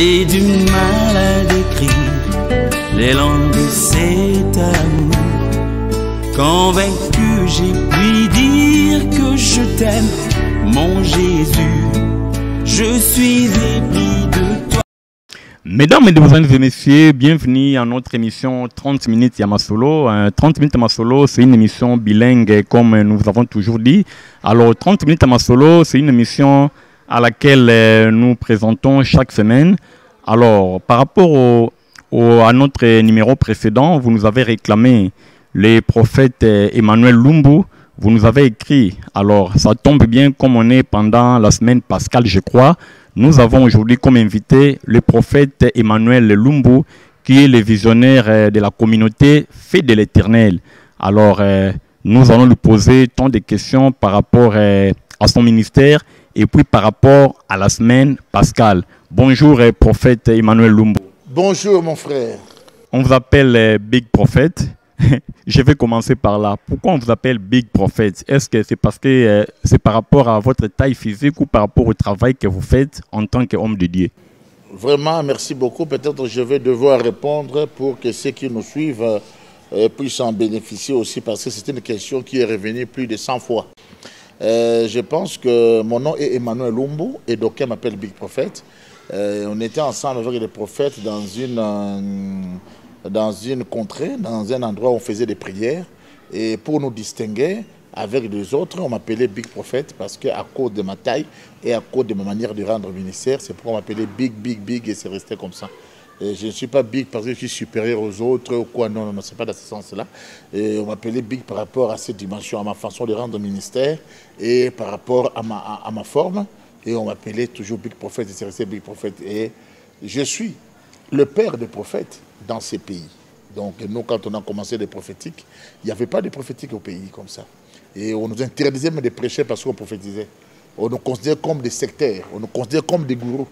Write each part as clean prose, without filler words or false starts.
J'ai du mal à décrire l'élan de cet amour. Convaincu, j'ai pu dire que je t'aime, mon Jésus. Je suis épris de toi. Mesdames, mesdemoiselles et messieurs, bienvenue à notre émission 30 minutes Yamasolo. 30 minutes Yamasolo, c'est une émission bilingue comme nous avons toujours dit. Alors 30 minutes Yamasolo, c'est une émission à laquelle nous présentons chaque semaine. Alors par rapport à notre numéro précédent, vous nous avez réclamé les prophètes Emmanuel Lumbu. Vous nous avez écrit, alors ça tombe bien comme on est pendant la semaine pascale, je crois. Nous avons aujourd'hui comme invité le prophète Emmanuel Lumbu, qui est le visionnaire de la communauté Fée de l'Éternel. Alors, nous allons lui poser tant de questions par rapport à son ministère et puis par rapport à la semaine pascale. Bonjour, prophète Emmanuel Lumbu. Bonjour, mon frère. On vous appelle Big Prophet. Je vais commencer par là. Pourquoi on vous appelle Big Prophet? Est-ce que c'est parce que c'est par rapport à votre taille physique ou par rapport au travail que vous faites en tant qu'homme de Dieu? Vraiment, merci beaucoup. Peut-être je vais devoir répondre pour que ceux qui nous suivent puissent en bénéficier aussi, parce que c'est une question qui est revenue plus de 100 fois. Je pense que mon nom est Emmanuel Lumbu et d'aucuns m'appellent Big Prophet. On était ensemble avec les prophètes dans une contrée, dans un endroit où on faisait des prières. Et pour nous distinguer avec les autres, on m'appelait Big Prophet parce qu'à cause de ma taille et à cause de ma manière de rendre ministère, c'est pourquoi on m'appelait Big et c'est resté comme ça. Et je ne suis pas Big parce que je suis supérieur aux autres ou quoi, non, ce n'est pas dans ce sens-là. Et on m'appelait Big par rapport à cette dimension, à ma façon de rendre ministère et par rapport à ma forme. Et on m'appelait toujours Big Prophet et c'est resté Big Prophet. Et je suis le père des prophètes dans ces pays. Donc nous, quand on a commencé les prophétiques, il n'y avait pas de prophétique au pays comme ça. Et on nous interdisait même de prêcher parce qu'on prophétisait. On nous considérait comme des sectaires, on nous considérait comme des gourous.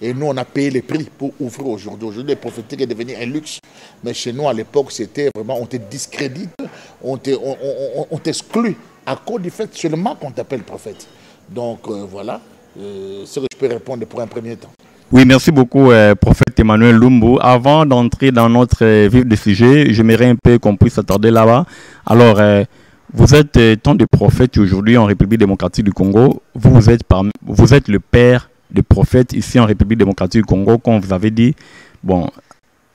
Et nous, on a payé les prix pour ouvrir aujourd'hui. Aujourd'hui, les prophétiques est devenu un luxe. Mais chez nous, à l'époque, c'était vraiment, on te discrédite, on t'exclut à cause du fait seulement qu'on t'appelle prophète. Donc voilà, ce que je peux répondre pour un premier temps. Oui, merci beaucoup, prophète Emmanuel Lumbu. Avant d'entrer dans notre vif du sujet, j'aimerais un peu qu'on puisse s'attarder là-bas. Alors, vous êtes tant de prophètes aujourd'hui en République démocratique du Congo. Vous êtes le père des prophètes ici en République démocratique du Congo, comme vous avez dit. Bon,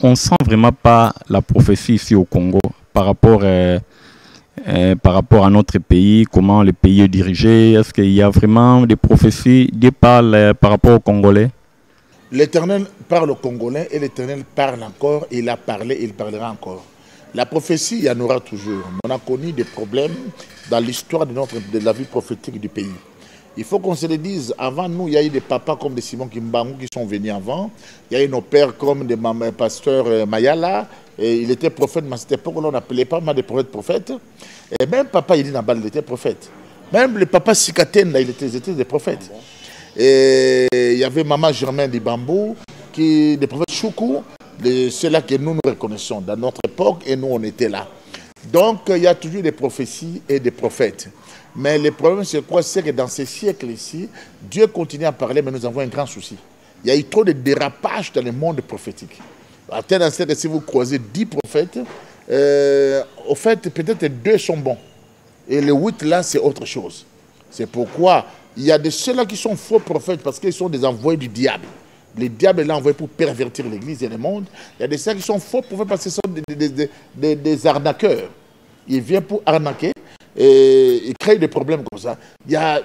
on ne sent vraiment pas la prophétie ici au Congo par rapport à notre pays, comment le pays est dirigé. Est-ce qu'il y a vraiment des prophéties? Dieu parle par rapport aux Congolais? L'Éternel parle aux Congolais et l'Éternel parle encore, il a parlé, il parlera encore. La prophétie, il y en aura toujours. On a connu des problèmes dans l'histoire de la vie prophétique du pays. Il faut qu'on se le dise, avant nous, il y a eu des papas comme des Simon Kimbangu qui sont venus avant. Il y a eu nos pères comme des pasteurs Mayala. Et il était prophète, mais à cette époque, on n'appelait pas mal de prophètes. Et même papa Idi Nabal, il était prophète. Même le papa Sikaten, là, ils étaient des prophètes. Et il y avait Maman Germain du Bambou, des prophètes Choukou, ceux-là que nous reconnaissons dans notre époque et nous on était là. Donc il y a toujours des prophéties et des prophètes. Mais le problème c'est quoi? C'est que dans ces siècles-ci, Dieu continue à parler, mais nous avons un grand souci. Il y a eu trop de dérapages dans le monde prophétique. À tel instant que si vous croisez 10 prophètes, au fait peut-être 2 sont bons. Et les 8 là c'est autre chose. C'est pourquoi il y a de ceux-là qui sont faux prophètes parce qu'ils sont des envoyés du diable. Le diable est envoyé pour pervertir l'Église et le monde. Il y a de ceux qui sont faux prophètes parce que ce sont des arnaqueurs. Ils viennent pour arnaquer et créer des problèmes comme ça. Il y a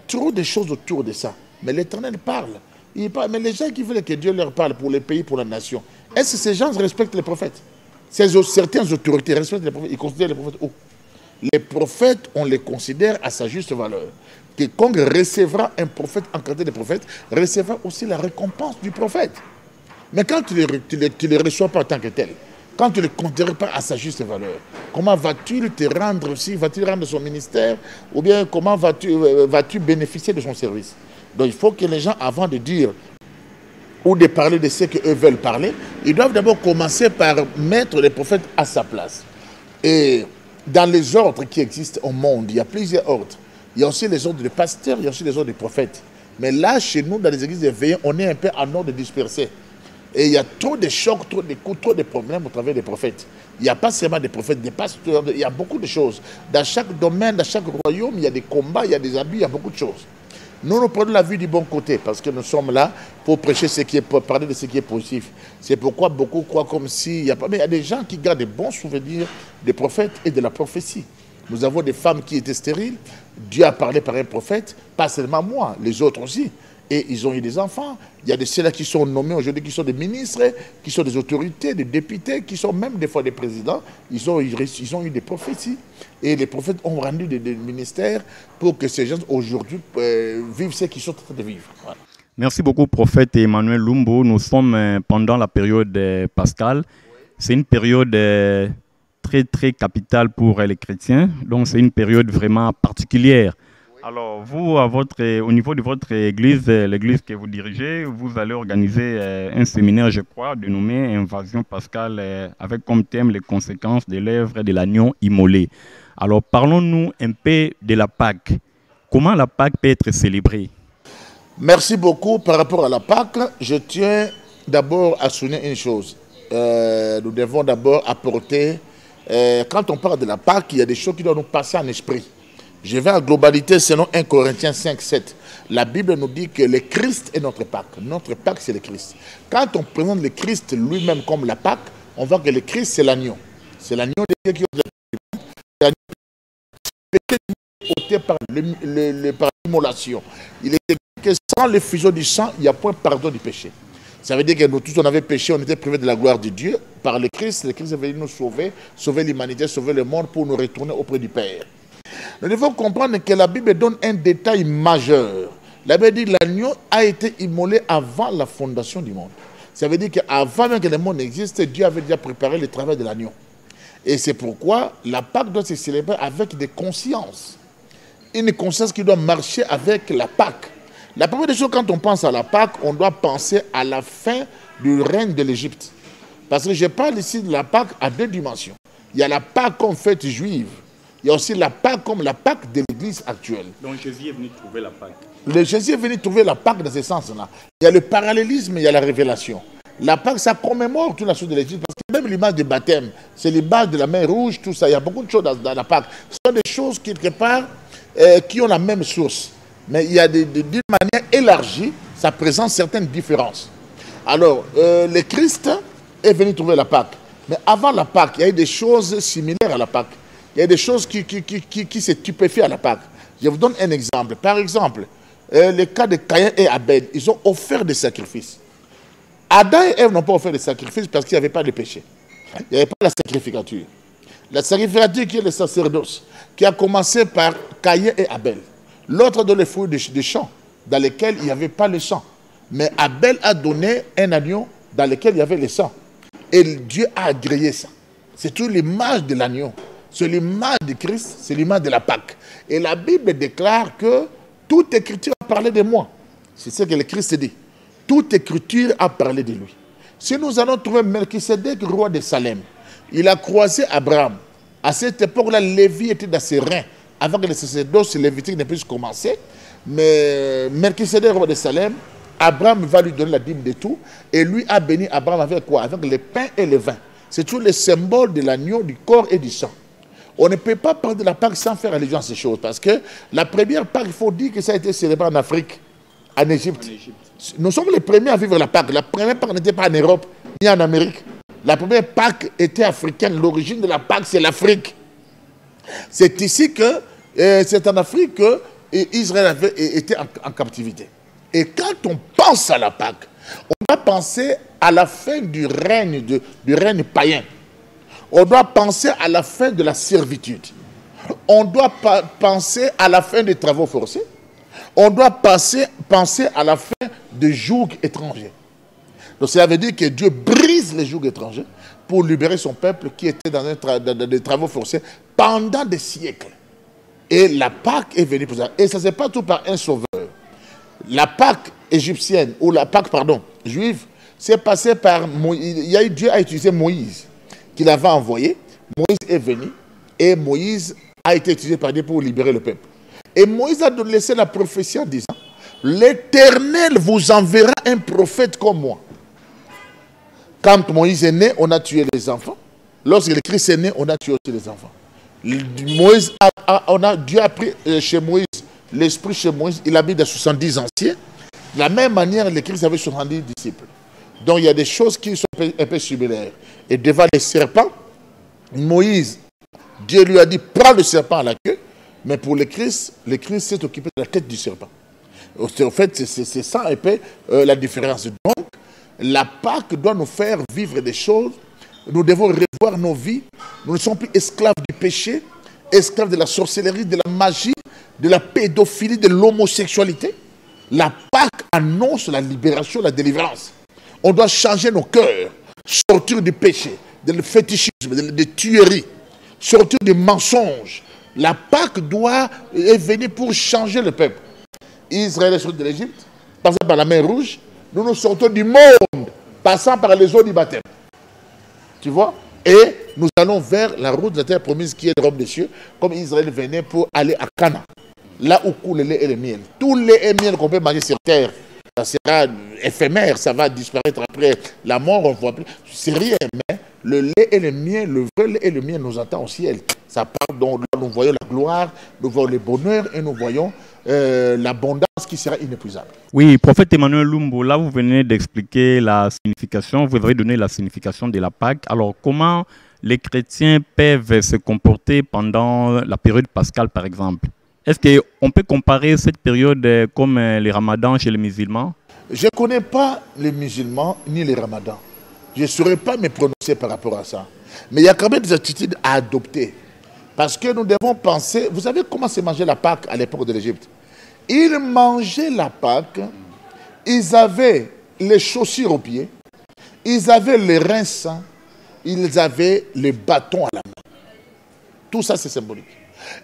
trop de choses autour de ça. Mais l'Éternel parle. Il parle. Mais les gens qui veulent que Dieu leur parle pour les pays, pour la nation, est-ce que ces gens respectent les prophètes? Certaines autorités respectent les prophètes. Ils considèrent les prophètes où? Les prophètes, on les considère à sa juste valeur. Quiconque recevra un prophète en qualité de prophète, recevra aussi la récompense du prophète. Mais quand tu ne les reçois pas en tant que tel, quand tu ne les considères pas à sa juste valeur, comment vas-tu te rendre aussi, vas-tu rendre son ministère, ou bien comment vas-tu bénéficier de son service? Donc il faut que les gens, avant de dire ou de parler de ce qu'eux veulent parler, ils doivent d'abord commencer par mettre les prophètes à sa place. Et dans les ordres qui existent au monde, il y a plusieurs ordres. Il y a aussi les ordres de pasteurs, il y a aussi les ordres de prophètes. Mais là, chez nous, dans les églises éveillées, on est un peu en ordre dispersé. Et il y a trop de chocs, trop de coups, trop de problèmes au travers des prophètes. Il n'y a pas seulement des prophètes, des pasteurs, il y a beaucoup de choses. Dans chaque domaine, dans chaque royaume, il y a des combats, il y a des abus, il y a beaucoup de choses. Nous prenons la vie du bon côté parce que nous sommes là pour prêcher ce qui est, pour parler de ce qui est positif. C'est pourquoi beaucoup croient comme s'il n'y a pas... Mais il y a des gens qui gardent des bons souvenirs des prophètes et de la prophétie. Nous avons des femmes qui étaient stériles. Dieu a parlé par un prophète, pas seulement moi, les autres aussi. Et ils ont eu des enfants. Il y a de ceux-là qui sont nommés aujourd'hui, qui sont des ministres, qui sont des autorités, des députés, qui sont même des fois des présidents. Ils ont eu des prophéties. Et les prophètes ont rendu des ministères pour que ces gens aujourd'hui vivent ce qu'ils sont en train de vivre. Voilà. Merci beaucoup, prophète Emmanuel Lumbo. Nous sommes pendant la période pascale. C'est une période très, très capitale pour les chrétiens. Donc, c'est une période vraiment particulière. Alors, vous, au niveau de votre église, l'église que vous dirigez, vous allez organiser un séminaire, je crois, dénommé Invasion pascale, avec comme thème les conséquences de l'œuvre de l'agneau immolé. Alors, parlons-nous un peu de la Pâque. Comment la Pâque peut être célébrée? Merci beaucoup. Par rapport à la Pâque, je tiens d'abord à souligner une chose. Nous devons d'abord apporter, quand on parle de la Pâque, il y a des choses qui doivent nous passer en esprit. Je vais en globalité selon 1 Corinthiens 5, 7. La Bible nous dit que le Christ est notre Pâque. Notre Pâque, c'est le Christ. Quand on présente le Christ lui-même comme la Pâque, on voit que le Christ, c'est l'agneau. C'est l'agneau de Dieu qui est ôté par l'immolation. Il était que sans l'effusion du sang, il n'y a point pardon du péché. Ça veut dire que nous tous, on avait péché, on était privés de la gloire de Dieu. Par le Christ est venu nous sauver, sauver l'humanité, sauver le monde pour nous retourner auprès du Père. Nous devons comprendre que la Bible donne un détail majeur. La Bible dit que l'agneau a été immolé avant la fondation du monde. Ça veut dire qu'avant même que le monde existe, Dieu avait déjà préparé le travail de l'agneau. Et c'est pourquoi la Pâque doit se célébrer avec des consciences. Une conscience qui doit marcher avec la Pâque. La première des choses, quand on pense à la Pâque, on doit penser à la fin du règne de l'Égypte. Parce que je parle ici de la Pâque à deux dimensions. Il y a la Pâque comme fête juive. Il y a aussi la Pâque comme la Pâque de l'Église actuelle. Donc Jésus est venu trouver la Pâque. Jésus est venu trouver la Pâque dans ce sens-là. Il y a le parallélisme, il y a la révélation. La Pâque, ça commémore toute la chose de l'Église. Parce que même l'image du baptême, c'est l'image de la mer rouge, tout ça. Il y a beaucoup de choses dans la Pâque. Ce sont des choses, quelque part, qui ont la même source. Mais il y a d'une manière élargie, ça présente certaines différences. Alors, le Christ est venu trouver la Pâque. Mais avant la Pâque, il y a eu des choses similaires à la Pâque. Il y a des choses qui se stupéfient à la Pâque. Je vous donne un exemple. Par exemple, le cas de Caïn et Abel, ils ont offert des sacrifices. Adam et Ève n'ont pas offert des sacrifices parce qu'il n'y avait pas de péché. Il n'y avait pas la sacrificature. La sacrificature qui est le sacerdoce, qui a commencé par Caïn et Abel. L'autre donne les fruits des champs, dans lesquels il n'y avait pas le sang. Mais Abel a donné un agneau dans lequel il y avait le sang. Et Dieu a agréé ça. C'est toute l'image de l'agneau. C'est l'image de Christ, c'est l'image de la Pâque. Et la Bible déclare que toute écriture a parlé de moi. C'est ce que le Christ dit. Toute écriture a parlé de lui. Si nous allons trouver Melchisédek, roi de Salem, il a croisé Abraham. À cette époque-là, Lévi était dans ses reins. Avant que le sacerdoce lévitique ne puisse commencer. Mais Melchisédek, roi de Salem, Abraham va lui donner la dîme de tout. Et lui a béni Abraham avec quoi? Avec le pain et le vin. C'est tout le symbole de l'agneau, du corps et du sang. On ne peut pas parler de la Pâque sans faire allusion à ces choses. Parce que la première Pâque, il faut dire que ça a été célébré en Afrique, en Égypte. Nous sommes les premiers à vivre la Pâque. La première Pâque n'était pas en Europe, ni en Amérique. La première Pâque était africaine. L'origine de la Pâque, c'est l'Afrique. C'est ici que, c'est en Afrique que Israël avait été en captivité. Et quand on pense à la Pâque, on va penser à la fin du règne païen. On doit penser à la fin de la servitude. On doit penser à la fin des travaux forcés. On doit penser à la fin des jougs étrangers. Donc cela veut dire que Dieu brise les jougs étrangers pour libérer son peuple qui était dans des travaux forcés pendant des siècles. Et la Pâque est venue pour ça. Et ça ne s'est pas tout par un sauveur. La Pâque égyptienne, ou la Pâque, juive, c'est passé par Moïse. Dieu a utilisé Moïse, qu'il avait envoyé. Moïse est venu et Moïse a été utilisé par Dieu pour libérer le peuple. Et Moïse a laissé la prophétie en disant, l'Éternel vous enverra un prophète comme moi. Quand Moïse est né, on a tué les enfants. Lorsque le Christ est né, on a tué aussi les enfants. Dieu a pris chez Moïse, l'esprit chez Moïse, il habite des 70 anciens. De la même manière, le Christ avait 70 disciples. Donc il y a des choses qui sont un peu similaires. Et devant les serpents, Moïse, Dieu lui a dit, prends le serpent à la queue. Mais pour le Christ s'est occupé de la tête du serpent. En fait, c'est ça un peu la différence. Donc, la Pâque doit nous faire vivre des choses. Nous devons revoir nos vies. Nous ne sommes plus esclaves du péché, esclaves de la sorcellerie, de la magie, de la pédophilie, de l'homosexualité. La Pâque annonce la libération, la délivrance. On doit changer nos cœurs, sortir du péché, du fétichisme, des tueries, sortir des mensonges. La Pâque est venue pour changer le peuple. Israël est sorti de l'Égypte, passant par la mer Rouge. Nous sortons du monde, passant par les eaux du baptême. Tu vois? Et nous allons vers la route de la terre promise qui est le royaume des cieux, comme Israël venait pour aller à Canaan, là où coule le lait et le miel. Tout le lait et le miel qu'on peut manger sur terre, ça sera éphémère, ça va disparaître après la mort, on ne voit plus. C'est rien, mais le lait et le miel, le vrai lait et le miel nous attend au ciel. Ça part, donc là nous voyons la gloire, nous voyons le bonheur et nous voyons l'abondance qui sera inépuisable. Oui, prophète Emmanuel Lumbo, là vous venez d'expliquer la signification, vous avez donné la signification de la Pâque. Alors comment les chrétiens peuvent se comporter pendant la période pascale par exemple? Est-ce qu'on peut comparer cette période comme les ramadans chez les musulmans? Je ne connais pas les musulmans ni les ramadans. Je ne saurais pas me prononcer par rapport à ça. Mais il y a quand même des attitudes à adopter. Parce que nous devons penser, vous savez comment se mangeait la Pâque à l'époque de l'Égypte? Ils mangeaient la Pâque, ils avaient les chaussures aux pieds, ils avaient les reins sains, ils avaient les bâtons à la main. Tout ça c'est symbolique.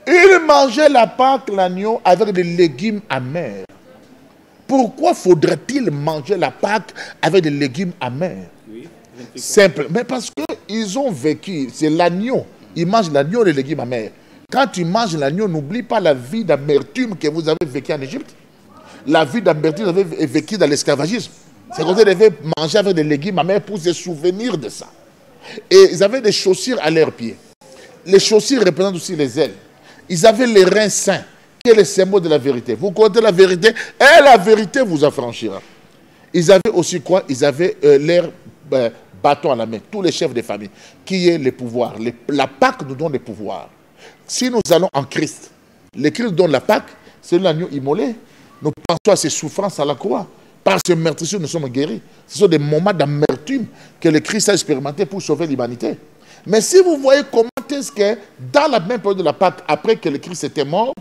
Ils mangeaient la Pâque, l'agneau, avec des légumes amers. Pourquoi faudrait-il manger la Pâque avec des légumes amers? Simple. Mais parce qu'ils ont vécu, c'est l'agneau. Ils mangent l'agneau et les légumes amers. Quand tu manges l'agneau, n'oublie pas la vie d'amertume que vous avez vécue en Égypte. La vie d'amertume que vous avez vécue dans l'esclavagisme. C'est qu'on devait manger avec des légumes amers pour se souvenir de ça. Et ils avaient des chaussures à leurs pieds. Les chaussures représentent aussi les ailes. Ils avaient les reins saints, qui est le symbole de la vérité. Vous connaissez la vérité, et la vérité vous affranchira. Ils avaient aussi quoi? Ils avaient leur bâton à la main, tous les chefs de famille, qui est le pouvoir. La Pâque nous donne le pouvoir. Si nous allons en Christ, le Christ nous donne la Pâque, c'est l'agneau immolé. Nous pensons à ses souffrances à la croix. Par ce meurtrissure, nous sommes guéris. Ce sont des moments d'amertume que le Christ a expérimenté pour sauver l'humanité. Mais si vous voyez comment est-ce que, dans la même période de la Pâque, après que le Christ était mort,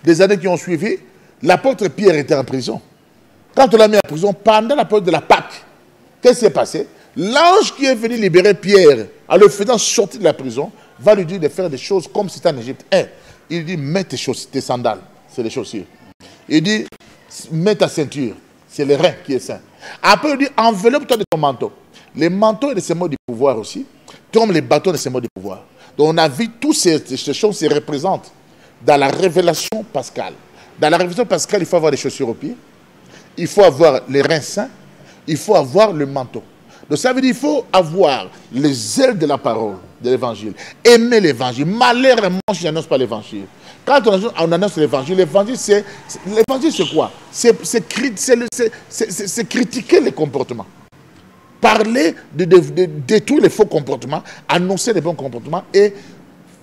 des années qui ont suivi, l'apôtre Pierre était en prison. Quand on l'a mis en prison, pendant la période de la Pâque, qu'est-ce qui s'est passé? L'ange qui est venu libérer Pierre, en le faisant sortir de la prison, va lui dire de faire des choses comme c'était en Égypte. Il dit, mets tes sandales, c'est les chaussures. Il dit, mets ta ceinture, c'est le rein qui est saint. Après, il dit, enveloppe-toi de ton manteau. Les manteaux et les symboles du pouvoir aussi, comme les bâtons et les symboles du pouvoir. Donc on a vu toutes ces choses se représentent dans la révélation pascale. Dans la révélation pascale, il faut avoir les chaussures aux pieds, il faut avoir les reins saints, il faut avoir le manteau. Donc ça veut dire qu'il faut avoir les ailes de la parole, de l'évangile. Aimer l'évangile. Malheur à moi si je n'annonce pas l'évangile. Quand on annonce l'évangile c'est quoi? C'est critiquer les comportements. Parler de détruire les faux comportements, annoncer les bons comportements et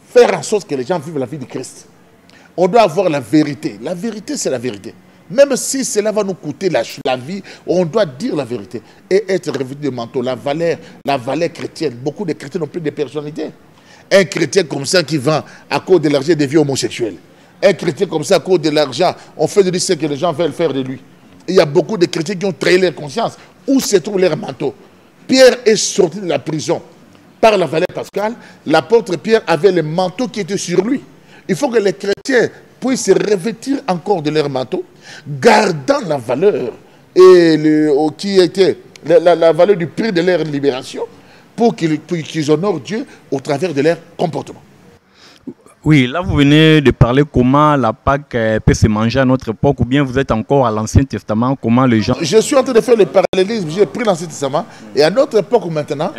faire en sorte que les gens vivent la vie de Christ. On doit avoir la vérité. La vérité, c'est la vérité. Même si cela va nous coûter la vie, on doit dire la vérité et être revêtu de manteau. La valeur chrétienne. Beaucoup de chrétiens n'ont plus de personnalité. Un chrétien comme ça qui vend à cause de l'argent des vieux homosexuels. Un chrétien comme ça à cause de l'argent, on fait de lui ce que les gens veulent faire de lui. Il y a beaucoup de chrétiens qui ont trahi leur conscience. Où se trouve leur manteau? Pierre est sorti de la prison par la valeur pascale. L'apôtre Pierre avait le manteau qui était sur lui. Il faut que les chrétiens puissent se revêtir encore de leur manteau, gardant la valeur qui était la valeur du prix de leur libération, pour qu'ils honorent Dieu au travers de leur comportement. Oui, là vous venez de parler comment la Pâque peut se manger à notre époque, ou bien vous êtes encore à l'Ancien Testament, comment les gens... Je suis en train de faire le parallélisme, j'ai pris l'Ancien Testament, et à notre époque maintenant,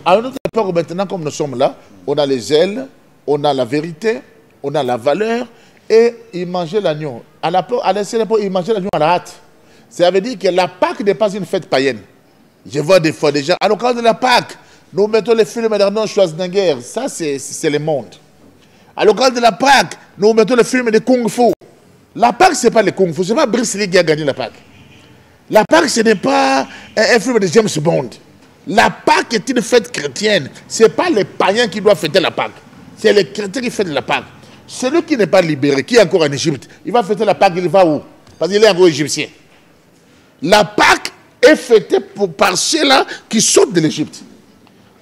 à notre époque maintenant, comme nous sommes là, on a les ailes, on a la vérité, on a la valeur, et ils mangeaient l'agneau. À l'ancienne époque, ils mangeaient l'agneau à la hâte. Ça veut dire que la Pâque n'est pas une fête païenne. Je vois des fois des gens, à l'occasion de la Pâque, nous mettons les films d'Arnold Schwarzenegger, ça c'est le monde. À l'occasion de la Pâque, nous mettons les films de Kung Fu. La Pâque, ce n'est pas le Kung Fu, ce n'est pas Bruce Lee qui a gagné la Pâque. La Pâque, ce n'est pas un film de James Bond. La Pâque est une fête chrétienne. Ce n'est pas les païens qui doivent fêter la Pâque. C'est les chrétiens qui fêtent la Pâque. Celui qui n'est pas libéré, qui est encore en Égypte, il va fêter la Pâque, il va où? Parce qu'il est encore égyptien. La Pâque est fêtée par ceux-là qui sortent de l'Égypte.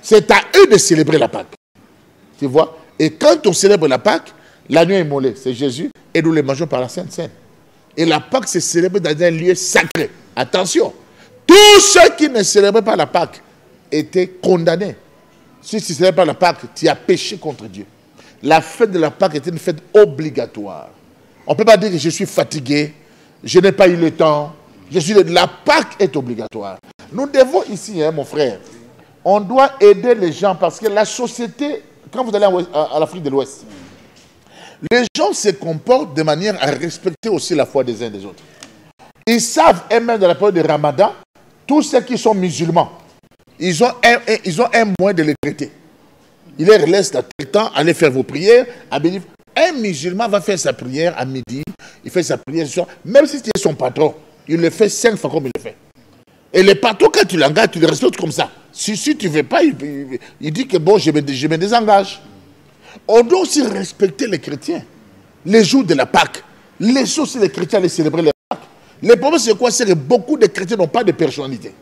C'est à eux de célébrer la Pâque. Tu vois? Et quand on célèbre la Pâque, l'agneau est immolé, c'est Jésus, et nous le mangeons par la Sainte Seine. Et la Pâque se célèbre dans un lieu sacré. Attention, tous ceux qui ne célébraient pas la Pâque étaient condamnés. Si tu ne célèbres pas la Pâque, tu as péché contre Dieu. La fête de la Pâque est une fête obligatoire. On ne peut pas dire que je suis fatigué, je n'ai pas eu le temps. La Pâque est obligatoire. Nous devons ici, mon frère, on doit aider les gens parce que la société, quand vous allez à l'Afrique de l'Ouest, les gens se comportent de manière à respecter aussi la foi des uns et des autres. Ils savent, et même dans la période de Ramadan, tous ceux qui sont musulmans, ils ont un moyen de les traiter. Il leur laisse à tel temps, allez faire vos prières. Un musulman va faire sa prière à midi, il fait sa prière ce soir, même si tu es son patron, il le fait 5 fois comme il le fait. Et le patron, quand tu l'engages, tu le respectes comme ça. Si tu ne veux pas, il dit que bon, je me désengage. On doit aussi respecter les chrétiens. Les jours de la Pâque, laissez aussi les chrétiens aller célébrer la Pâque. Le problème, c'est quoi? C'est que beaucoup de chrétiens n'ont pas de personnalité.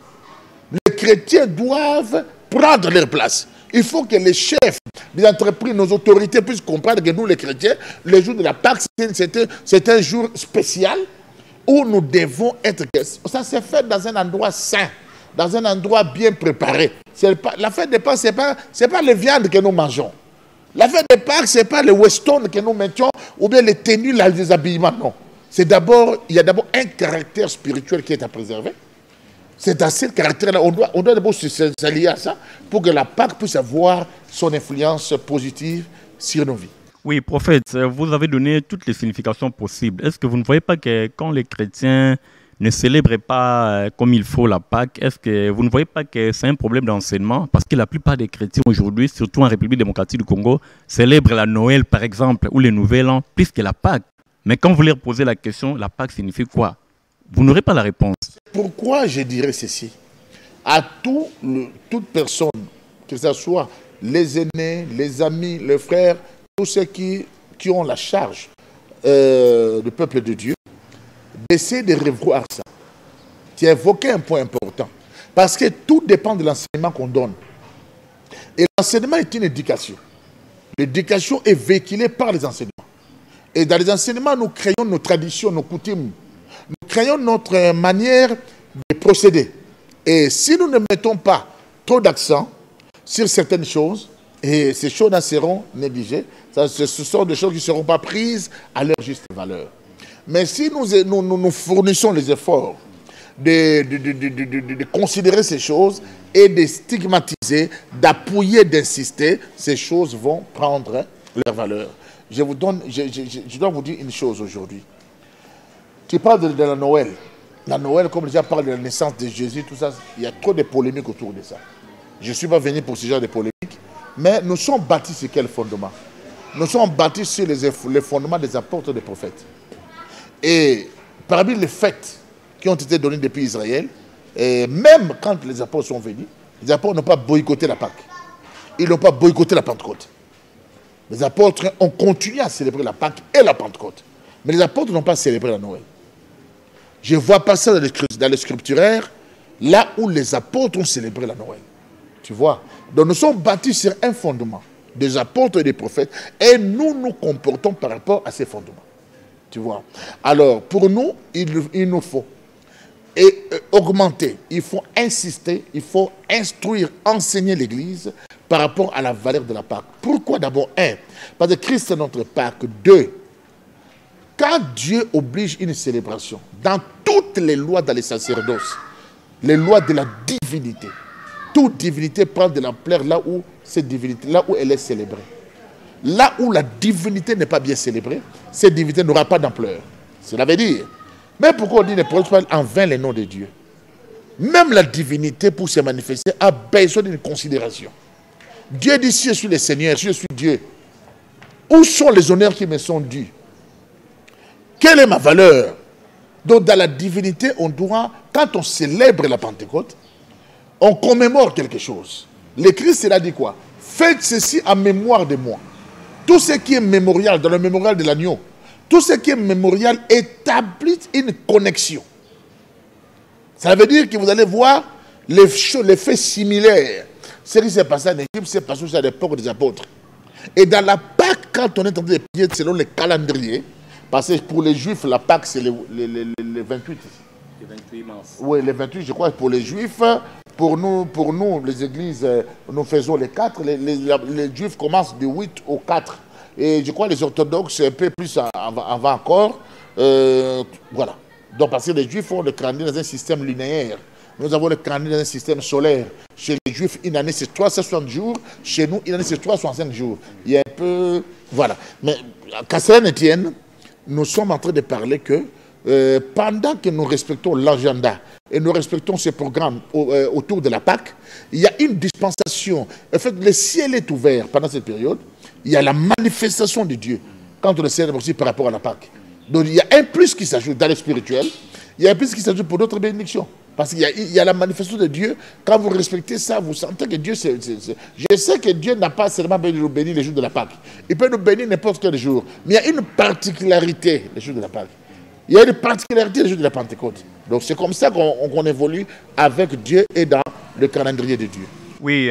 Les chrétiens doivent prendre leur place. Il faut que les chefs des entreprises, nos autorités puissent comprendre que nous, les chrétiens, le jour de la Pâque, c'est un jour spécial où nous devons être... Ça s'est fait dans un endroit saint, dans un endroit bien préparé. La fête de Pâques, ce n'est pas les viandes que nous mangeons. La fête de Pâques, ce n'est pas les westons que nous mettions ou bien les tenues, les habillements, non. Il y a d'abord un caractère spirituel qui est à préserver. C'est à ce caractère-là, on doit d'abord s'allier à ça pour que la Pâque puisse avoir son influence positive sur nos vies. Oui, prophète, vous avez donné toutes les significations possibles. Est-ce que vous ne voyez pas que quand les chrétiens ne célèbrent pas comme il faut la Pâque, est-ce que vous ne voyez pas que c'est un problème d'enseignement? Parce que la plupart des chrétiens aujourd'hui, surtout en République démocratique du Congo, célèbrent la Noël par exemple, ou le Nouvel An, plus que la Pâque. Mais quand vous leur posez la question, la Pâque signifie quoi? Vous n'aurez pas la réponse. Pourquoi je dirais ceci? À toute personne, que ce soit les aînés, les amis, les frères, tous ceux qui ont la charge du peuple de Dieu, d'essayer de revoir ça. Tu as évoqué un point important. Parce que tout dépend de l'enseignement qu'on donne. Et l'enseignement est une éducation. L'éducation est véhiculée par les enseignements. Et dans les enseignements, nous créons nos traditions, nos coutumes. Nous créons notre manière de procéder. Et si nous ne mettons pas trop d'accent sur certaines choses, et ces choses seront négligées, ce sont des choses qui ne seront pas prises à leur juste valeur. Mais si nous fournissons les efforts de considérer ces choses et de stigmatiser, d'appuyer, d'insister, ces choses vont prendre leur valeur. Je dois vous dire une chose aujourd'hui. Tu parles de la Noël. La Noël, comme déjà parle de la naissance de Jésus, tout ça, il y a trop de polémiques autour de ça. Je ne suis pas venu pour ce genre de polémiques, mais nous sommes bâtis sur quel fondement? Nous sommes bâtis sur les fondements des apôtres des prophètes. Et parmi les fêtes qui ont été données depuis Israël, et même quand les apôtres sont venus, les apôtres n'ont pas boycotté la Pâque. Ils n'ont pas boycotté la Pentecôte. Les apôtres ont continué à célébrer la Pâque et la Pentecôte. Mais les apôtres n'ont pas célébré la Noël. Je vois pas ça dans les scripturaires, là où les apôtres ont célébré la Noël. Tu vois? Donc nous sommes bâtis sur un fondement des apôtres et des prophètes et nous nous comportons par rapport à ces fondements. Tu vois? Alors, pour nous, il nous faut augmenter, il faut insister, il faut instruire, enseigner l'Église par rapport à la valeur de la Pâque. Pourquoi d'abord? Un, parce que Christ est notre Pâque. Deux, quand Dieu oblige une célébration, dans toutes les lois dans les sacerdoces, les lois de la divinité, toute divinité prend de l'ampleur là où cette divinité, là où elle est célébrée. Là où la divinité n'est pas bien célébrée, cette divinité n'aura pas d'ampleur. Cela veut dire, mais pourquoi on dit ne prononce pas en vain les noms de Dieu? Même la divinité, pour se manifester, a besoin d'une considération. Dieu dit, si je suis le Seigneur, si je suis Dieu, où sont les honneurs qui me sont dus? Quelle est ma valeur? Donc dans la divinité, on doit, quand on célèbre la Pentecôte, on commémore quelque chose. Le Christ, il a dit quoi? Faites ceci en mémoire de moi. Tout ce qui est mémorial, dans le mémorial de l'agneau, tout ce qui est mémorial établit une connexion. Ça veut dire que vous allez voir les faits similaires. Ce qui s'est passé en Égypte, c'est passé aussi à l'époque des apôtres. Et dans la Pâque, quand on est en train de prier selon le calendrier, parce que pour les Juifs, la Pâque, c'est le 28. Le 28 mars. Oui, le 28, je crois, pour les Juifs. Pour nous, les églises, nous faisons les 4. Les Juifs commencent du 8 au 4. Et je crois les orthodoxes, un peu plus avant encore. Voilà. Donc, parce que les Juifs ont le calendrier dans un système linéaire. Nous avons le calendrier dans un système solaire. Chez les Juifs, une année, c'est 360 jours. Chez nous, une année, c'est 365 jours. Il y a un peu... Voilà. Mais, qu'à cela ne tienne, nous sommes en train de parler que pendant que nous respectons l'agenda et nous respectons ces programmes autour de la Pâque, il y a une dispensation. En fait, le ciel est ouvert pendant cette période. Il y a la manifestation de Dieu quand on le célèbre aussi par rapport à la Pâque. Donc il y a un plus qui s'ajoute dans le spirituel. Il y a un plus qui s'ajoute pour d'autres bénédictions. Parce qu'il y a la manifestation de Dieu. Quand vous respectez ça, vous sentez que Dieu... Je sais que Dieu n'a pas seulement besoin de nous bénir les jours de la Pâque. Il peut nous bénir n'importe quel jour. Mais il y a une particularité les jours de la Pâque. Il y a une particularité les jours de la Pentecôte. Donc c'est comme ça qu'on évolue avec Dieu et dans le calendrier de Dieu. Oui,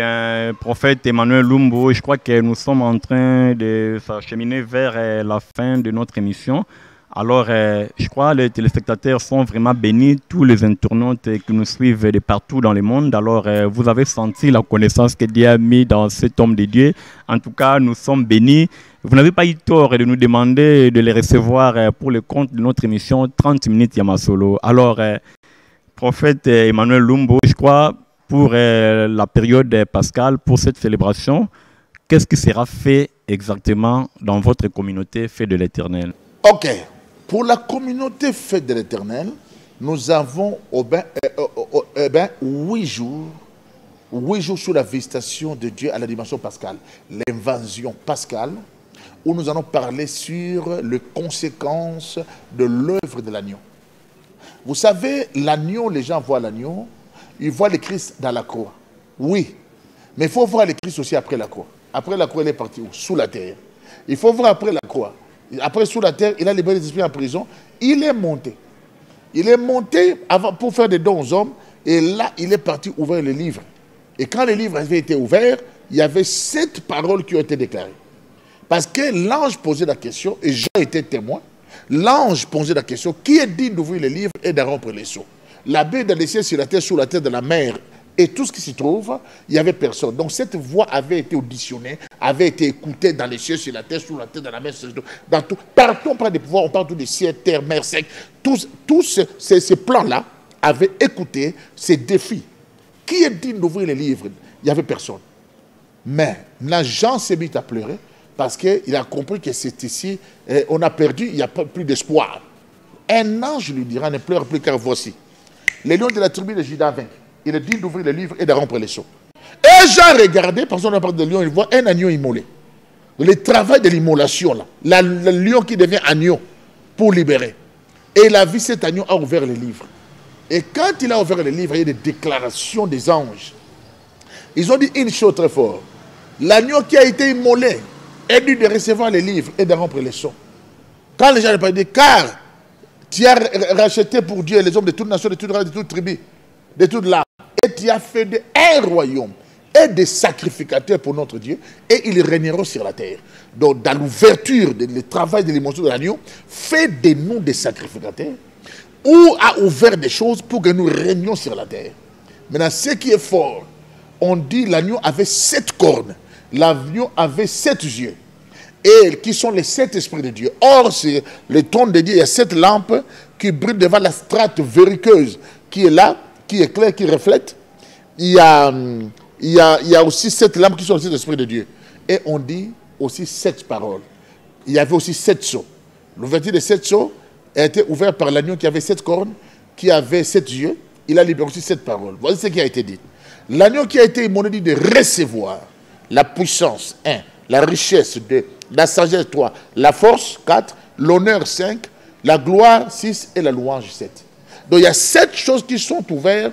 prophète Emmanuel Lumbo, je crois que nous sommes en train de s'acheminer vers la fin de notre émission. Alors, je crois que les téléspectateurs sont vraiment bénis, tous les internautes qui nous suivent de partout dans le monde. Alors, vous avez senti la connaissance que Dieu a mis dans cet homme de Dieu. En tout cas, nous sommes bénis. Vous n'avez pas eu tort de nous demander de les recevoir pour le compte de notre émission 30 minutes Yamasolo. Alors, prophète Emmanuel Lumbo, je crois, pour la période pascale, pour cette célébration, qu'est-ce qui sera fait exactement dans votre communauté Fête de l'Éternel? Ok. Pour la communauté Fête de l'Éternel, nous avons 8 jours sous la visitation de Dieu à la dimension pascale, l'invasion pascale, où nous allons parler sur les conséquences de l'œuvre de l'agneau. Vous savez, l'agneau, les gens voient l'agneau, ils voient le Christ dans la croix. Oui, mais il faut voir le Christ aussi après la croix. Après la croix, il est parti où? Sous la terre. Il faut voir après la croix. Après, sous la terre, il a libéré les esprits en prison. Il est monté. Il est monté pour faire des dons aux hommes. Et là, il est parti ouvrir le livre. Et quand le livre avait été ouvert, il y avait 7 paroles qui ont été déclarées. Parce que l'ange posait la question, et Jean était témoin. L'ange posait la question, qui est digne d'ouvrir le livre et de rompre les sceaux? L'abbé dans les cieux, sur la terre, sous la terre de la mer, et tout ce qui s'y trouve, il n'y avait personne. Donc cette voix avait été auditionnée, avait été écoutée dans les cieux, sur la terre, sous la terre, dans la mer, dans tout. Partout, on parle des pouvoirs, on parle tout des cieux, terre, mer, sec. Tous ces plans-là avaient écouté ces défis. Qui est digne d'ouvrir les livres? Il n'y avait personne. Mais là, Jean s'est mis à pleurer parce qu'il a compris que c'est ici, on a perdu, il n'y a plus d'espoir. Un ange lui dira, ne pleure plus car voici. Les lions de la tribu de Juda vainquent. Il est digne d'ouvrir le livre et de rompre les sceaux. Et Jean regardait, parce qu'on a parlé de lion, il voit un agneau immolé. Le travail de l'immolation, là, le lion qui devient agneau pour libérer. Et il a vu cet agneau a ouvert le livre. Et quand il a ouvert le livre, il y a des déclarations des anges. Ils ont dit une chose très forte. L'agneau qui a été immolé est dû de recevoir les livres et de rompre les sceaux. Quand les gens n'ont pas dit, car tu as racheté pour Dieu les hommes de toute nation, de toute race, de toute tribu, de toute langue, et tu as fait un royaume et des sacrificateurs pour notre Dieu, et ils régneront sur la terre. Donc, dans l'ouverture, le travail de l'émotion de l'agneau, fait de nous des sacrificateurs, ou a ouvert des choses pour que nous régnions sur la terre. Maintenant, ce qui est fort, on dit l'agneau avait 7 cornes. L'agneau avait 7 yeux. Et qui sont les 7 esprits de Dieu. Or, c'est le trône de Dieu, il y a 7 lampes qui brillent devant la strate verruqueuse qui est là, qui éclaire, qui reflète. Il y a aussi 7 lampes qui sont les 7 esprits de Dieu. Et on dit aussi 7 paroles. Il y avait aussi 7 sceaux. L'ouverture des 7 sceaux a été ouverte par l'agneau qui avait 7 cornes, qui avait 7 yeux. Il a libéré aussi 7 paroles. Voici ce qui a été dit. L'agneau qui a été immolé dit de recevoir la puissance, 1, la richesse, 2, la sagesse, 3, la force, 4, l'honneur, 5, la gloire, 6 et la louange, 7. Donc il y a 7 choses qui sont ouvertes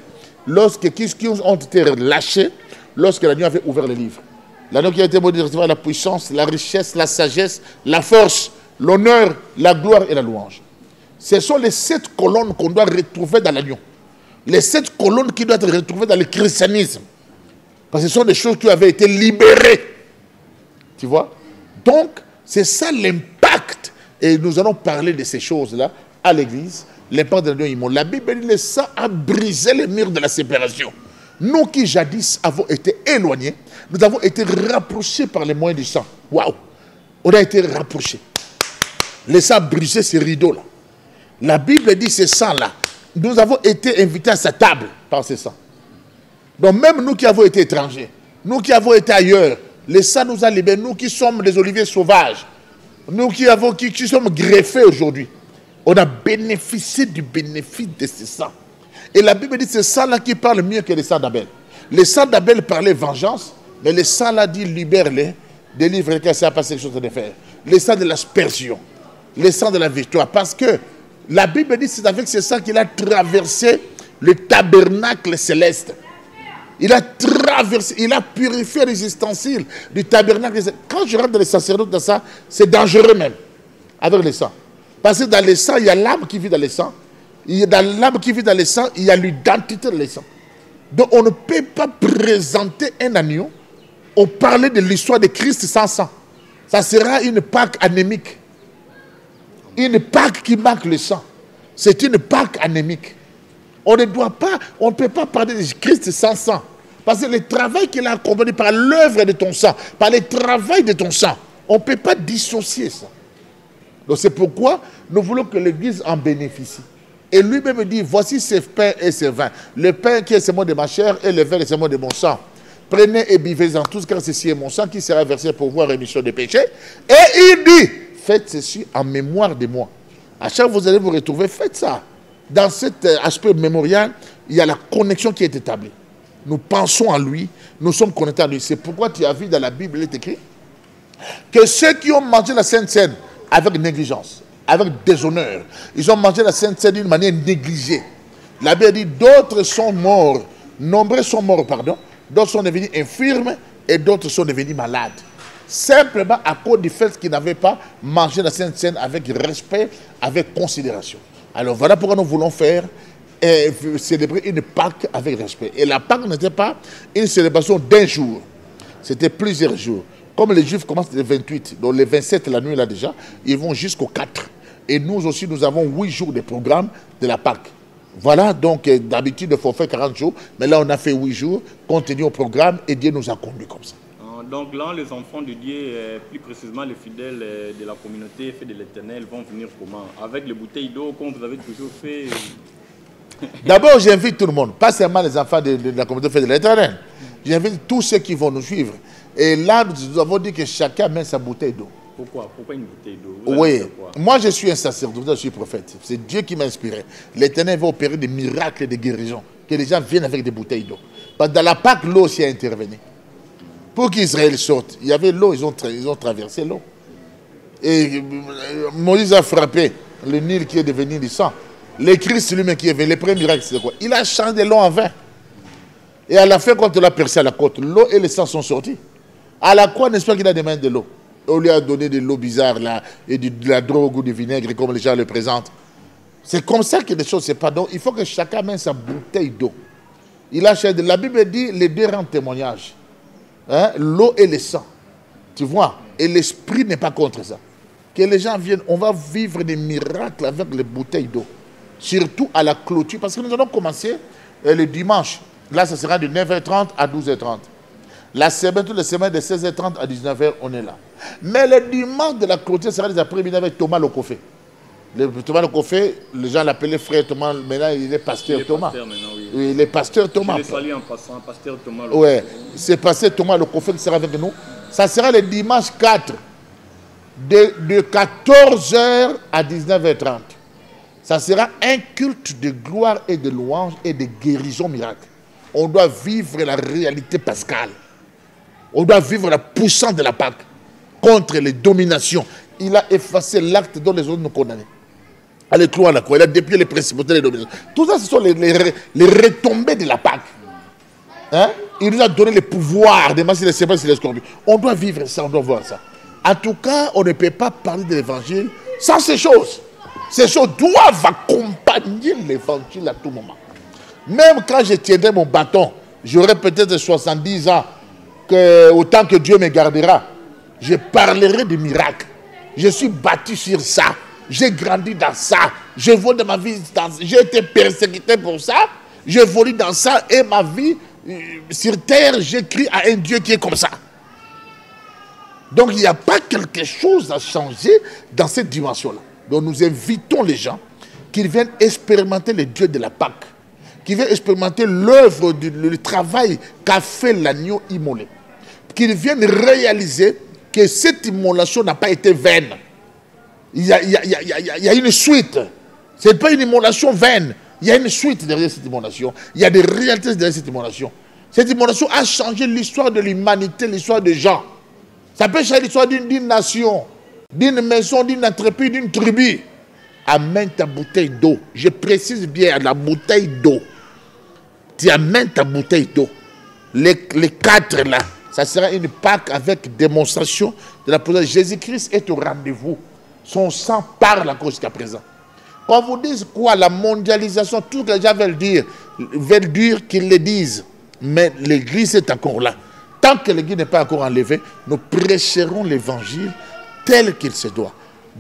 qui ont été lâchées lorsque l'agneau avait ouvert le livre. L'agneau qui a été immolé de recevoir la puissance, la richesse, la sagesse, la force, l'honneur, la gloire et la louange. Ce sont les 7 colonnes qu'on doit retrouver dans l'agneau. Les 7 colonnes qui doivent être retrouvées dans le christianisme. Parce que ce sont des choses qui avaient été libérées. Tu vois? Donc, c'est ça l'impact. Et nous allons parler de ces choses-là à l'église. L'impact de l'agneau immolé. La Bible dit que le sang a brisé les murs de la séparation. Nous qui jadis avons été éloignés, nous avons été rapprochés par les moyens du sang. Waouh! On a été rapprochés. Le sang a brisé ces rideaux-là. La Bible dit ce sang-là. Nous avons été invités à sa table par ce sang. Donc même nous qui avons été étrangers, nous qui avons été ailleurs, le sang nous a libérés, nous qui sommes des oliviers sauvages, nous qui sommes greffés aujourd'hui, on a bénéficié du bénéfice de ce sang. Et la Bible dit que c'est ce sang-là qui parle mieux que le sang d'Abel. Le sang d'Abel parlait vengeance, mais le sang-là dit libère-les, délivre-les, car ça n'a pas quelque chose de faire. Le sang de l'aspersion, le sang de la victoire, parce que la Bible dit que c'est avec ce sang qu'il a traversé le tabernacle céleste. Il a traversé, il a purifié les ustensiles du tabernacle. Quand je rentre dans les sacerdotes de ça, c'est dangereux même, avec le sang. Parce que dans le sang, il y a l'âme qui vit dans le sang. Dans l'âme qui vit dans le sang, il y a l'identité de le sang. Donc on ne peut pas présenter un agneau ou parler de l'histoire de Christ sans sang. Ça sera une Pâque anémique. Une Pâque qui manque le sang. C'est une Pâque anémique. On ne peut pas parler de Christ sans sang. Parce que le travail qu'il a accompli par l'œuvre de ton sang, par le travail de ton sang, on ne peut pas dissocier ça. Donc c'est pourquoi nous voulons que l'Église en bénéficie. Et lui-même dit, voici ce pain et ce vin. Le pain qui est semé de ma chair et le vin qui est semé de mon sang. Prenez et buvez-en tous, car ceci est mon sang qui sera versé pour vous en rémission des péchés. Et il dit, faites ceci en mémoire de moi. À chaque fois que vous allez vous retrouver, faites ça. Dans cet aspect mémorial, il y a la connexion qui est établie. Nous pensons à lui, nous sommes connectés à lui. C'est pourquoi tu as vu dans la Bible, il est écrit que ceux qui ont mangé la Sainte Seine avec négligence, avec déshonneur, ils ont mangé la Sainte Seine d'une manière négligée. La Bible dit d'autres sont morts, nombreux sont morts, pardon, d'autres sont devenus infirmes et d'autres sont devenus malades. Simplement à cause du fait qu'ils n'avaient pas mangé la Sainte Seine avec respect, avec considération. Alors voilà pourquoi nous voulons faire célébrer une Pâque avec respect. Et la Pâque n'était pas une célébration d'un jour, c'était plusieurs jours. Comme les Juifs commencent le 28, donc le 27, la nuit là déjà, ils vont jusqu'au 4. Et nous aussi, nous avons 8 jours de programme de la Pâque. Voilà, donc d'habitude, il faut faire 40 jours, mais là on a fait 8 jours, compte tenu au programme, et Dieu nous a conduits comme ça. Donc là, les enfants de Dieu, plus précisément les fidèles de la communauté faits de l'Éternel, vont venir comment? Avec les bouteilles d'eau, comme vous avez toujours fait. D'abord, j'invite tout le monde, pas seulement les enfants de la communauté faits de l'Éternel. J'invite tous ceux qui vont nous suivre. Et là, nous avons dit que chacun met sa bouteille d'eau. Pourquoi une bouteille d'eau? Oui, moi je suis un sacerdoce, je suis prophète. C'est Dieu qui m'a inspiré. L'Éternel va opérer des miracles et des guérisons. Que les gens viennent avec des bouteilles d'eau. Parce que dans la Pâque, l'eau aussi a intervenu. Pour qu'Israël sorte, il y avait l'eau, ils ont traversé l'eau. Et Moïse a frappé le Nil qui est devenu du sang. Le Christ lui-même qui est venu, le premier miracle, c'est quoi? Il a changé l'eau en vin. Et à la fin, quand on l'a percé à la côte, l'eau et le sang sont sortis. À la croix, n'est-ce pas qu'il a demandé de l'eau? On lui a donné de l'eau bizarre là, et de la drogue ou du vinaigre, comme les gens le présentent. C'est comme ça que les choses se passent. Donc, il faut que chacun mette sa bouteille d'eau. Il a changé. La Bible dit les deux rendent témoignage. Hein? L'eau et le sang. Tu vois? Et l'esprit n'est pas contre ça. Que les gens viennent, on va vivre des miracles avec les bouteilles d'eau. Surtout à la clôture, parce que nous allons commencer le dimanche. Là, ça sera de 9h30 à 12h30. La semaine, toutes les semaines, de 16h30 à 19h, on est là. Mais le dimanche de la clôture sera des après-midi avec Thomas Lokofé. Thomas Lokofé, les gens l'appelaient frère Thomas, maintenant il est pasteur Thomas. Oui, il est pasteur Thomas. Je le salue en passant, pasteur Thomas. Oui, c'est pasteur Thomas Lokofé qui sera avec nous. Ça sera le dimanche 4, de 14h à 19h30. Ça sera un culte de gloire et de louange et de guérison miracle. On doit vivre la réalité pascale. On doit vivre la puissance de la Pâque contre les dominations. Il a effacé l'acte dont les autres nous condamnaient. Allez, croire la croix. Il a déplié les principautés et les dominations. Tout ça, ce sont les retombées de la Pâque. Hein? Il nous a donné le pouvoir de masser les serpents et les scorpions. On doit vivre ça, on doit voir ça. En tout cas, on ne peut pas parler de l'évangile sans ces choses. Ces choses doivent accompagner l'évangile à tout moment. Même quand je tiendrai mon bâton, j'aurai peut-être 70 ans, autant que Dieu me gardera, je parlerai de miracles. Je suis bâti sur ça. J'ai grandi dans ça. Je vole de ma vie. J'ai été persécuté pour ça. Je vole dans ça. Et ma vie, sur terre, j'écris à un Dieu qui est comme ça. Donc il n'y a pas quelque chose à changer dans cette dimension-là. Donc nous invitons les gens qui viennent expérimenter le Dieu de la Pâque, qui viennent expérimenter l'œuvre, le travail qu'a fait l'agneau immolé, qu'ils viennent réaliser que cette immolation n'a pas été vaine. Il y a une suite. Ce n'est pas une immolation vaine. Il y a une suite derrière cette immolation. Il y a des réalités derrière cette immolation. Cette immolation a changé l'histoire de l'humanité, l'histoire des gens. Ça peut changer l'histoire d'une nation, d'une maison, d'une entreprise, d'une tribu. Amène ta bouteille d'eau. Je précise bien, la bouteille d'eau. Tu amènes ta bouteille d'eau. Les 4 là, ça sera une Pâque avec démonstration de la présence. Jésus-Christ est au rendez-vous. Son sang parle encore jusqu'à présent. Quand vous dites quoi, la mondialisation, tous les gens veulent dire qu'ils le disent. Mais l'Église est encore là. Tant que l'Église n'est pas encore enlevée, nous prêcherons l'Évangile tel qu'il se doit.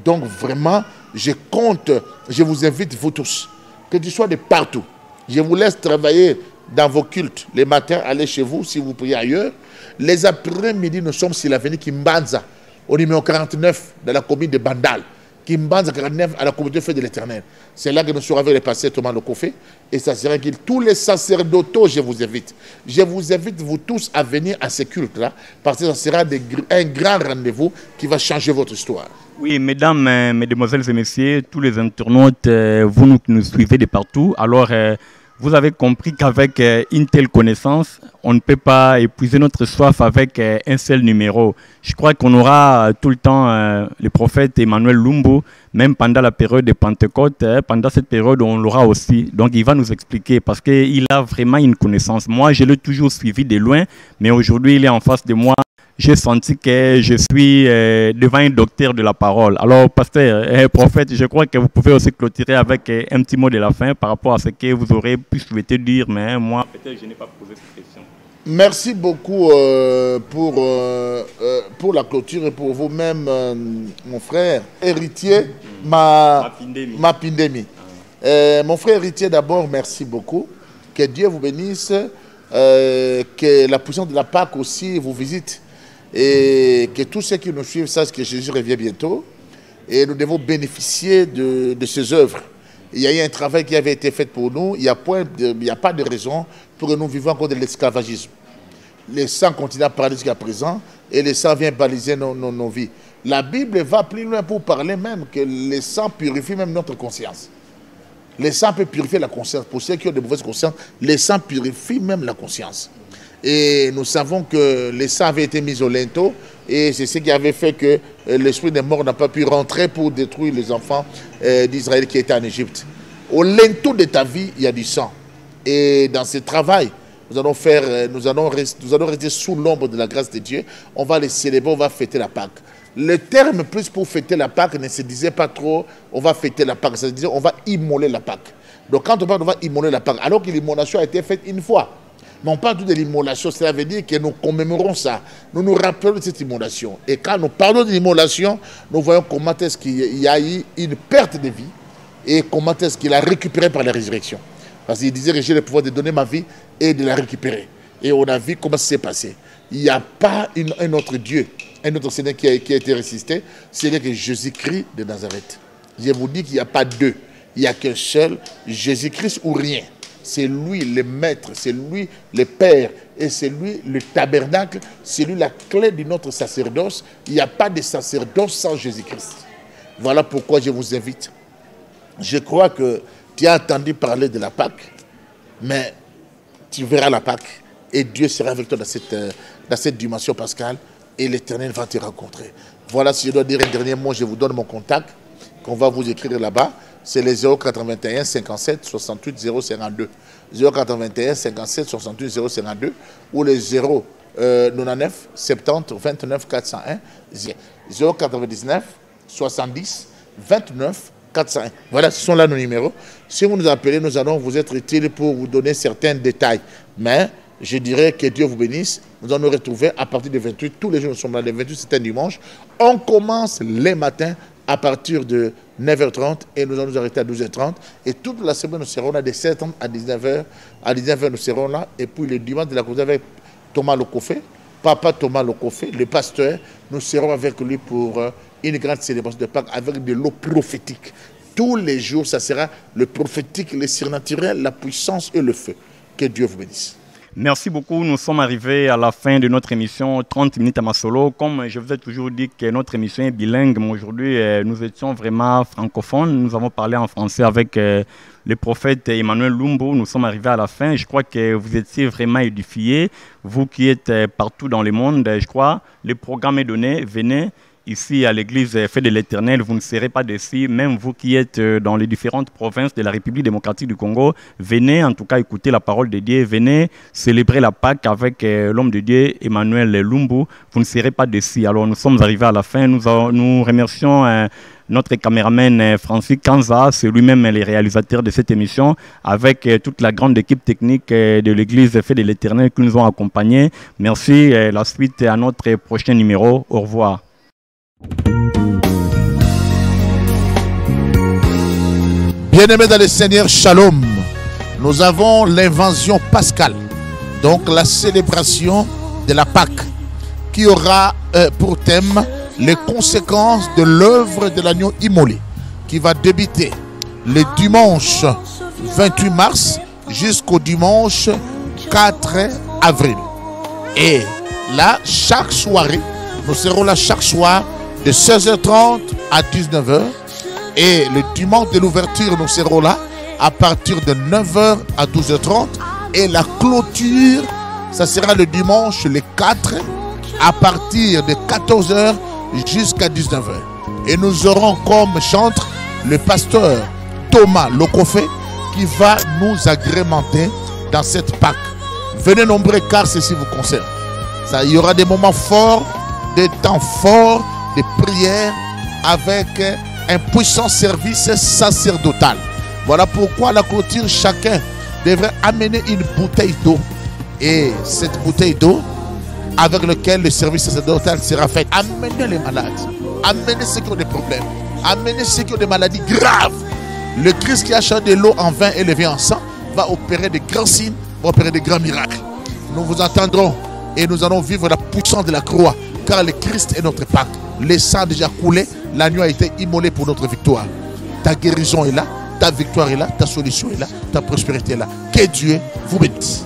Donc vraiment, je compte, je vous invite, vous tous, que tu sois de partout. Je vous laisse travailler dans vos cultes. Les matins, allez chez vous, si vous priez ailleurs. Les après-midi, nous sommes sur l'avenue Kimbanza, au numéro 49, dans la commune de Bandal. Kimbanza 49, à la communauté Fête de l'Éternel. C'est là que nous serons avec le pasteur Thomas Lokofé. Et ça sera que tous les sacerdotaux, je vous invite. Je vous invite, vous tous, à venir à ces cultes-là, parce que ça sera un grand rendez-vous qui va changer votre histoire. Oui, mesdames, mesdemoiselles et messieurs, tous les internautes, vous nous suivez de partout. Alors, vous avez compris qu'avec une telle connaissance, on ne peut pas épuiser notre soif avec un seul numéro. Je crois qu'on aura tout le temps le prophète Emmanuel Lumbu, même pendant la période de Pentecôte, pendant cette période, on l'aura aussi. Donc, il va nous expliquer parce qu'il a vraiment une connaissance. Moi, je l'ai toujours suivi de loin, mais aujourd'hui, il est en face de moi. J'ai senti que je suis devant un docteur de la parole. Alors, pasteur, prophète, je crois que vous pouvez aussi clôturer avec un petit mot de la fin par rapport à ce que vous aurez pu souhaiter dire, mais moi, peut-être je n'ai pas posé cette question. Merci beaucoup pour la clôture et pour vous-même, mon frère héritier, Mapindemi. Mon frère héritier, d'abord, merci beaucoup. Que Dieu vous bénisse, que la puissance de la Pâque aussi vous visite. Et que tous ceux qui nous suivent sachent que Jésus revient bientôt. Et nous devons bénéficier de ses œuvres. Il y a eu un travail qui avait été fait pour nous. Il n'y a pas de raison pour que nous vivions encore de l'esclavagisme. Les sangs continuent à parler jusqu'à présent et les sangs viennent baliser nos vies. La Bible va plus loin pour parler même que les sangs purifient même notre conscience. Les sangs peuvent purifier la conscience. Pour ceux qui ont de mauvaises consciences, les sangs purifient même la conscience. Et nous savons que les sangs avaient été mis au linteau et c'est ce qui avait fait que l'esprit des morts n'a pas pu rentrer pour détruire les enfants d'Israël qui étaient en Égypte. Au linteau de ta vie, il y a du sang. Et dans ce travail, nous allons rester sous l'ombre de la grâce de Dieu. On va les célébrer, on va fêter la Pâque. Le terme plus pour fêter la Pâque ne se disait pas trop on va fêter la Pâque, ça se disait on va immoler la Pâque. Donc quand on parle on va immoler la Pâque, alors que l'immolation a été faite une fois. Mais on parle de l'immolation, cela veut dire que nous commémorons ça. Nous nous rappelons de cette immolation. Et quand nous parlons de l'immolation, nous voyons comment est-ce qu'il y a eu une perte de vie et comment est-ce qu'il a récupéré par la résurrection. Parce qu'il disait que j'ai le pouvoir de donner ma vie et de la récupérer. Et on a vu comment ça s'est passé. Il n'y a pas un autre Dieu, un autre Seigneur qui a été ressuscité, c'est que Jésus-Christ de Nazareth. Je vous dis qu'il n'y a pas deux. Il n'y a qu'un seul, Jésus-Christ ou rien. C'est lui le maître, c'est lui le Père, et c'est lui le tabernacle, c'est lui la clé de notre sacerdoce. Il n'y a pas de sacerdoce sans Jésus-Christ. Voilà pourquoi je vous invite. Je crois que tu as entendu parler de la Pâque, mais tu verras la Pâque, et Dieu sera avec toi dans cette dimension pascale, et l'Éternel va te rencontrer. Voilà, si je dois dire un dernier mot, je vous donne mon contact, qu'on va vous écrire là-bas. C'est les 081 57 68 052. 081 57 68 052 ou les 099 70 29 401. 099 70 29 401. Voilà, ce sont là nos numéros. Si vous nous appelez, nous allons vous être utiles pour vous donner certains détails. Mais je dirais que Dieu vous bénisse. Nous allons nous retrouver à partir de 28. Tous les jours, nous sommes là. Le 28, c'est un dimanche. On commence les matins à partir de 9h30 et nous allons nous arrêter à 12h30. Et toute la semaine, nous serons là de 7h à 19h. À 19h, nous serons là. Et puis le dimanche de la cause avec Thomas Lokofé, Papa Thomas Lokofé, le pasteur, nous serons avec lui pour une grande célébration de Pâques avec de l'eau prophétique. Tous les jours, ça sera le prophétique, le surnaturel, la puissance et le feu. Que Dieu vous bénisse. Merci beaucoup. Nous sommes arrivés à la fin de notre émission 30 minutes à Masolo. Comme je vous ai toujours dit que notre émission est bilingue, mais aujourd'hui, nous étions vraiment francophones. Nous avons parlé en français avec le prophète Emmanuel Lumbu. Nous sommes arrivés à la fin. Je crois que vous étiez vraiment édifiés. Vous qui êtes partout dans le monde, je crois, le programme est donné. Venez ici à l'église Fête de l'Éternel, vous ne serez pas déçus. Même vous qui êtes dans les différentes provinces de la République démocratique du Congo, venez en tout cas écouter la parole de Dieu, venez célébrer la Pâque avec l'homme de Dieu, Emmanuel Lumbu. Vous ne serez pas déçus. Alors nous sommes arrivés à la fin. Nous remercions notre caméraman Francis Kanza, c'est lui-même le réalisateur de cette émission, avec toute la grande équipe technique de l'église Fête de l'Éternel qui nous ont accompagnés. Merci. La suite à notre prochain numéro. Au revoir. Bien-aimés dans le Seigneur, Shalom. Nous avons l'invention pascale, donc la célébration de la Pâque, qui aura pour thème les conséquences de l'œuvre de l'agneau immolé, qui va débuter le dimanche 28 mars jusqu'au dimanche 4 avril. Et là, chaque soirée, nous serons là chaque soir de 16h30 à 19h. Et le dimanche de l'ouverture, nous serons là à partir de 9h à 12h30. Et la clôture, ça sera le dimanche le 4 à partir de 14h jusqu'à 19h. Et nous aurons comme chantre le pasteur Thomas Lokofé qui va nous agrémenter dans cette Pâque. Venez nombreux car ceci vous concerne. Ça, il y aura des moments forts, des temps forts, des prières avec un puissant service sacerdotal. Voilà pourquoi à la clôture, chacun devrait amener une bouteille d'eau. Et cette bouteille d'eau avec laquelle le service sacerdotal sera fait. Amenez les malades, amenez ceux qui ont des problèmes, amenez ceux qui ont des maladies graves. Le Christ qui a changé de l'eau en vin et le vin en sang va opérer de grands signes, va opérer de grands miracles. Nous vous entendrons et nous allons vivre la puissance de la croix, car le Christ est notre Pâque. Le sang a déjà coulé, l'agneau a été immolé pour notre victoire. Ta guérison est là, ta victoire est là, ta solution est là, ta prospérité est là. Que Dieu vous bénisse.